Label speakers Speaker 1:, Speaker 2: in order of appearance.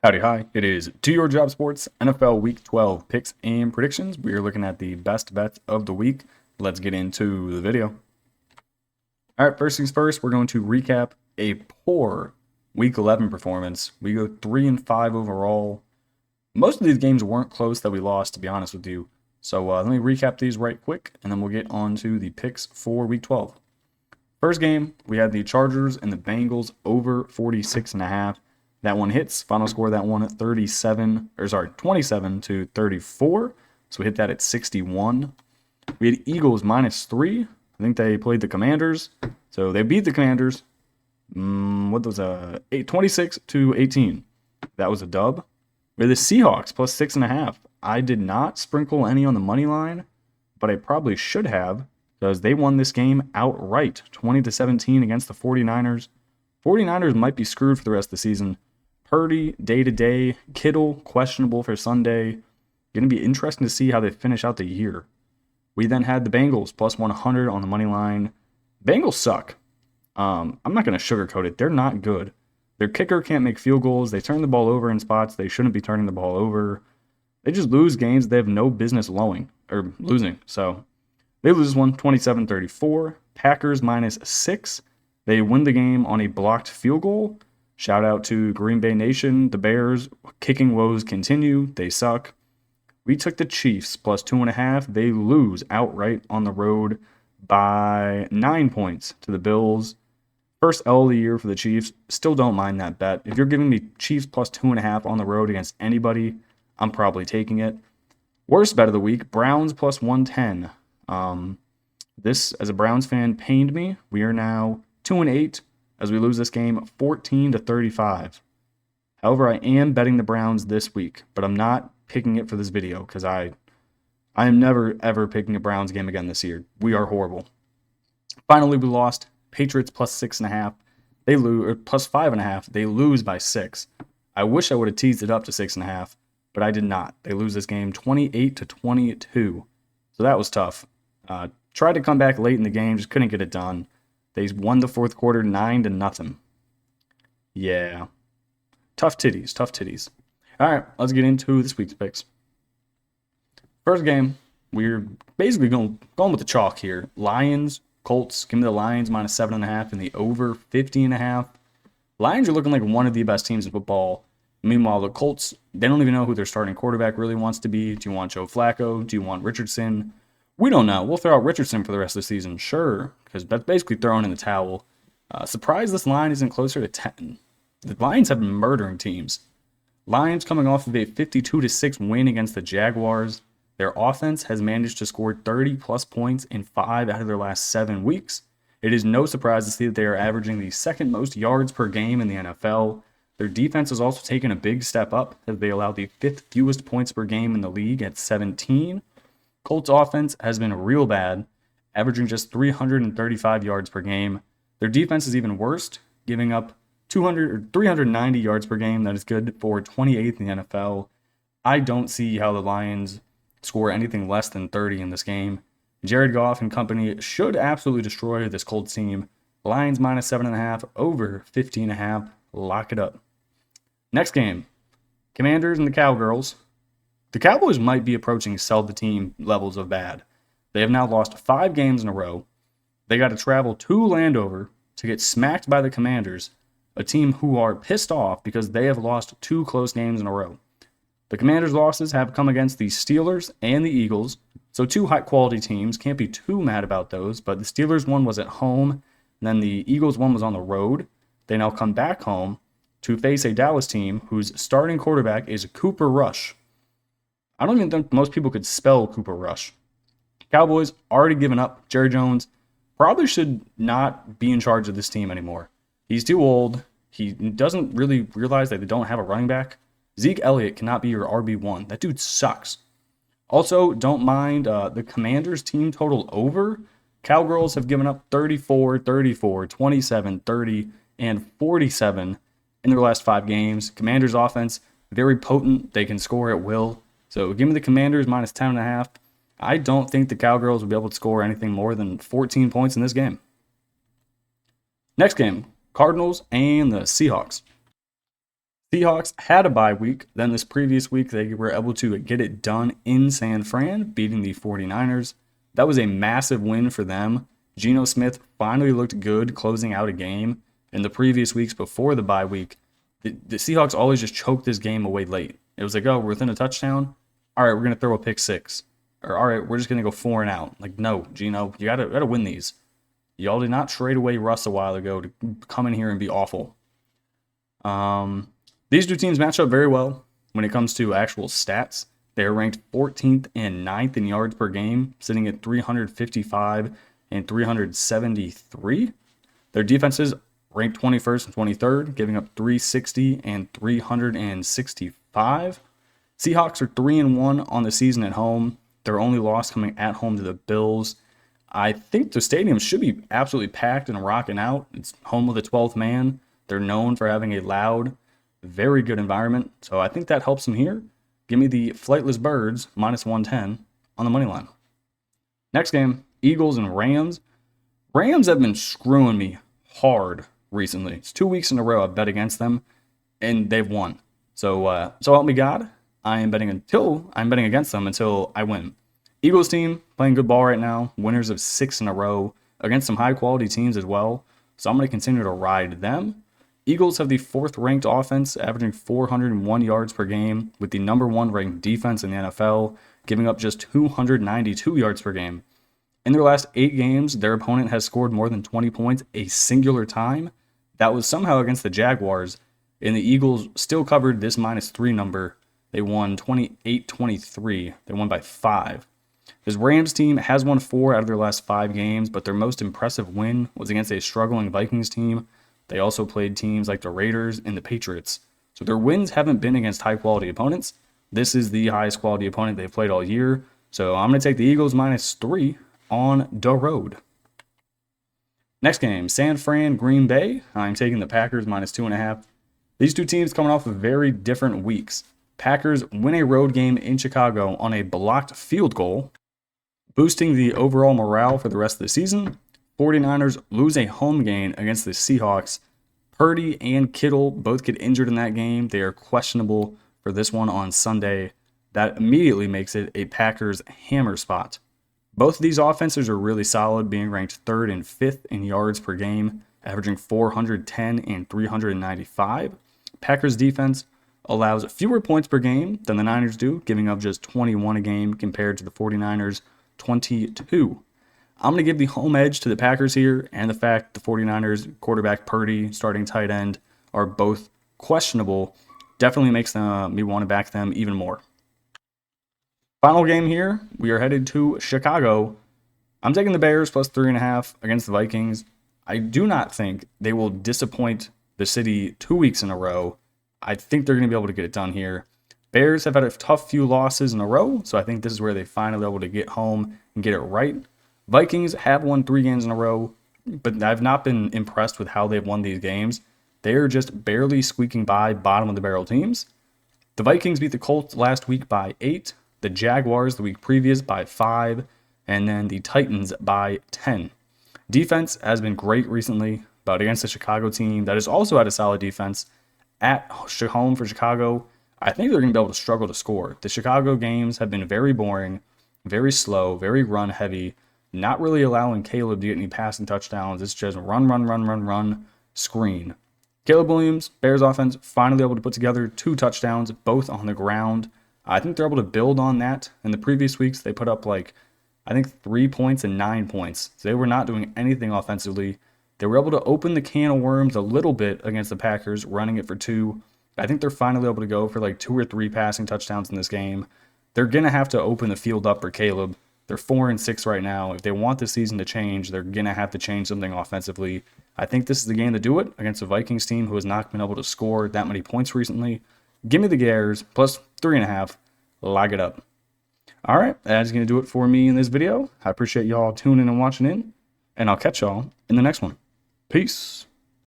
Speaker 1: Howdy, hi. It is To Your Job Sports NFL Week 12 picks and predictions. We are looking at the best bets of the week. Let's get into the video. All right, first things first, we're going to recap a poor Week 11 performance. We go 3-5 overall. Most of these games weren't close that we lost, to be honest with you. So let me recap these right quick, and then we'll get on to the picks for Week 12. First game, we had the Chargers and the Bengals over 46.5. That one hits. Final score of that one at 27 to 34. So we hit that at 61. We had Eagles -3. I think they played the Commanders. So they beat the Commanders. What was 26 to 18. That was a dub. We had the Seahawks +6.5. I did not sprinkle any on the money line, but I probably should have because they won this game outright, 20-17 against the 49ers. 49ers might be screwed for the rest of the season. Purdy, day-to-day. Kittle, questionable for Sunday. Going to be interesting to see how they finish out the year. We then had the Bengals +100 on the money line. Bengals suck. I'm not going to sugarcoat it. They're not good. Their kicker can't make field goals. They turn the ball over in spots they shouldn't be turning the ball over. They just lose games they have no business losing. So they lose one 27-34. Packers -6. They win the game on a blocked field goal. Shout out to Green Bay Nation. The Bears kicking woes continue. They suck. We took the Chiefs +2.5. They lose outright on the road by 9 points to the Bills. First L of the year for the Chiefs. Still don't mind that bet. If you're giving me Chiefs +2.5 on the road against anybody, I'm probably taking it. Worst bet of the week, Browns +110. This, as a Browns fan, pained me. We are now 2-8 as we lose this game 14-35. However, I am betting the Browns this week, but I'm not picking it for this video because I am never, ever picking a Browns game again this year. We are horrible. Finally, we lost. Patriots +6.5. They lose, or +5.5. They lose by 6. I wish I would have teased it up to 6.5, but I did not. They lose this game 28-22. So that was tough. Tried to come back late in the game, just couldn't get it done. They won the fourth quarter 9-0. Yeah. Tough titties. All right, let's get into this week's picks. First game, we're basically going with the chalk here. Lions, Colts, give me the Lions -7.5 and the over 50.5. Lions are looking like one of the best teams in football. Meanwhile, the Colts, they don't even know who their starting quarterback really wants to be. Do you want Joe Flacco? Do you want Richardson? We don't know. We'll throw out Richardson for the rest of the season, sure, because that's basically throwing in the towel. Surprised this line isn't closer to 10. The Lions have been murdering teams. Lions coming off of a 52-6 win against the Jaguars. Their offense has managed to score 30-plus points in 5 out of their last 7 weeks. It is no surprise to see that they are averaging the second most yards per game in the NFL. Their defense has also taken a big step up as they allow the 5th fewest points per game in the league at 17. Colts offense has been real bad, averaging just 335 yards per game. Their defense is even worse, giving up 390 yards per game. That is good for 28th in the NFL. I don't see how the Lions score anything less than 30 in this game. Jared Goff and company should absolutely destroy this Colts team. Lions -7.5, over 50.5. Lock it up. Next game, Commanders and the Cowgirls. The Cowboys might be approaching sell-the-team levels of bad. They have now lost 5 games in a row. They got to travel to Landover to get smacked by the Commanders, a team who are pissed off because they have lost 2 close games in a row. The Commanders' losses have come against the Steelers and the Eagles, so 2 high-quality teams. Can't be too mad about those, but the Steelers one was at home, and then the Eagles one was on the road. They now come back home to face a Dallas team whose starting quarterback is Cooper Rush. I don't even think most people could spell Cooper Rush. Cowboys already given up. Jerry Jones probably should not be in charge of this team anymore. He's too old. He doesn't really realize that they don't have a running back. Zeke Elliott cannot be your RB1. That dude sucks. Also, don't mind the Commanders team total over. Cowgirls have given up 34, 34, 27, 30, and 47 in their last 5 games. Commanders offense, very potent. They can score at will. So give me the Commanders -10.5. I don't think the Cowgirls will be able to score anything more than 14 points in this game. Next game, Cardinals and the Seahawks. Seahawks had a bye week. Then this previous week, they were able to get it done in San Fran, beating the 49ers. That was a massive win for them. Geno Smith finally looked good closing out a game. In the previous weeks before the bye week, the Seahawks always just choked this game away late. It was like, oh, we're within a touchdown. All right, we're going to throw a pick six. Or, all right, we're just going to go 4 and out. Like, no, Geno, you gotta win these. Y'all did not trade away Russ a while ago to come in here and be awful. These two teams match up very well when it comes to actual stats. They're ranked 14th and 9th in yards per game, sitting at 355 and 373. Their defenses ranked 21st and 23rd, giving up 360 and 365. Seahawks are 3-1 on the season at home. Their only loss coming at home to the Bills. I think the stadium should be absolutely packed and rocking out. It's home of the 12th man. They're known for having a loud, very good environment. So I think that helps them here. Give me the Flightless Birds, minus 110 on the money line. Next game, Eagles and Rams. Rams have been screwing me hard recently. It's 2 weeks in a row I've bet against them, and they've won. So help me God, I'm betting against them until I win. Eagles team playing good ball right now. Winners of 6 in a row against some high-quality teams as well. So I'm going to continue to ride them. Eagles have the 4th ranked offense, averaging 401 yards per game, with the number 1 ranked defense in the NFL, giving up just 292 yards per game. In their last 8 games, their opponent has scored more than 20 points a singular time. That was somehow against the Jaguars, and the Eagles still covered this -3 number. They won 28-23. They won by 5. This Rams team has won 4 out of their last 5 games, but their most impressive win was against a struggling Vikings team. They also played teams like the Raiders and the Patriots. So their wins haven't been against high-quality opponents. This is the highest quality opponent they've played all year. So I'm going to take the Eagles -3 on the road. Next game, San Fran, Green Bay. I'm taking the Packers -2.5. These two teams coming off of very different weeks. Packers win a road game in Chicago on a blocked field goal, boosting the overall morale for the rest of the season. 49ers lose a home game against the Seahawks. Purdy and Kittle both get injured in that game. They are questionable for this one on Sunday. That immediately makes it a Packers hammer spot. Both of these offenses are really solid, being ranked 3rd and 5th in yards per game, averaging 410 and 395. Packers defense allows fewer points per game than the Niners do, giving up just 21 a game compared to the 49ers' 22. I'm going to give the home edge to the Packers here, and the fact the 49ers quarterback Purdy, starting tight end, are both questionable definitely makes me want to back them even more. Final game here, we are headed to Chicago. I'm taking the Bears +3.5 against the Vikings. I do not think they will disappoint the city 2 weeks in a row. I think they're going to be able to get it done here. Bears have had a tough few losses in a row, so I think this is where they finally able to get home and get it right. Vikings have won 3 games in a row, but I've not been impressed with how they've won these games. They're just barely squeaking by bottom of the barrel teams. The Vikings beat the Colts last week by 8, the Jaguars the week previous by 5, and then the Titans by 10. Defense has been great recently, but against the Chicago team that has also had a solid defense at home for Chicago, I think they're going to be able to struggle to score. The Chicago games have been very boring, very slow, very run heavy, not really allowing Caleb to get any passing touchdowns. It's just run, screen. Caleb Williams, Bears offense, finally able to put together 2 touchdowns, both on the ground. I think they're able to build on that. In the previous weeks, they put up 3 points and 9 points. So they were not doing anything offensively. They were able to open the can of worms a little bit against the Packers, running it for 2. I think they're finally able to go for 2 or 3 passing touchdowns in this game. They're going to have to open the field up for Caleb. They're 4-6 right now. If they want the season to change, they're going to have to change something offensively. I think this is the game to do it against a Vikings team who has not been able to score that many points recently. Give me the Bears +3.5. Lock it up. All right, that's going to do it for me in this video. I appreciate y'all tuning and watching in, and I'll catch y'all in the next one. Peace.